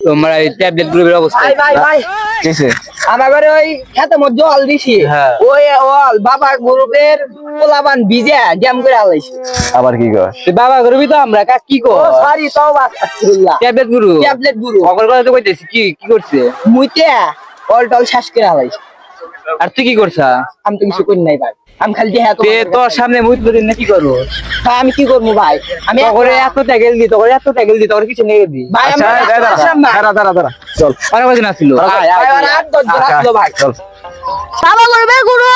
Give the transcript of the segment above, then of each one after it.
তোমার এই ট্যাবলেট গ্রুপের অবস্থা। ভাই কিসে আমার ঘরে ওই খেতে মধ্যে জল দিছি ওই ওল বাবা গ্রুপের পোলাবান ভিজে জ্যাম করে আলাইছে। আবার কি কর বাবা করবি তো আমরা কাজ কি কর সরি তওবা আস্তাগফিরুল্লাহ। ট্যাবলেট গুরু সকল কথা তো কইতেছি কি কি করছে মুইতে অল টল শ্বাস করে আলাইছে। আর তুই কি করছা আমি তো কিছু করি নাই ভাই, আমি খালি দেখে তে তোর সামনে মুই তুই না কি করবো ভাই আমি কি করবো ভাই, আমি তখন এত ট্যাগেল দি তোর কিছু নেই দি ভাই আমি দাঁড়া চল অনেক বাজে নাছিল ভাই আর 10 জন আসলো ভাই। চল বাবা করবে গুরু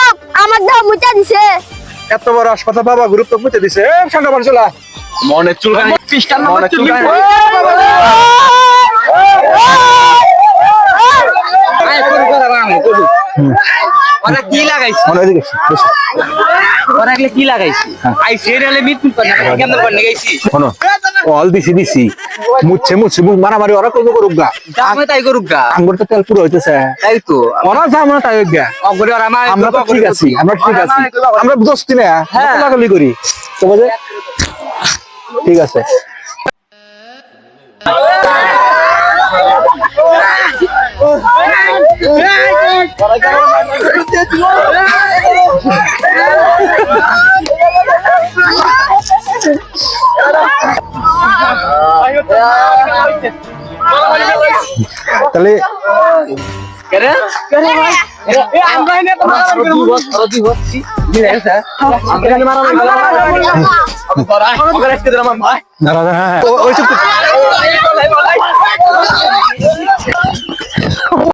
আমার দাও মুচা দিছে। এত বড় হাসপাতাল বাবা গ্রুপ তো মুতে দিছে ঠান্ডা পানি চলা মনে চুলকানি খ্রিস্টান মনে চুলকানি ওরা কি লাগাইছে মনে এদিকে বেশি ওরা কি লাগাইছে আই সিরিয়ালে মিটমিট করে না কেমন করে গাইছি শোনো অল দিছি মুচ্ছে মারামারি ওরা করবো করুক গা আমি তাই করুক গা আঙ্গুর তো তেল পুরো হইতেছে তাই তো ওরা যাবো না তাই গা অগরে আর আমরা তো ঠিক আছি আমরা দোস্তি না লাগালি করি তো বুঝে ঠিক আছে তাহলে দাঁড়া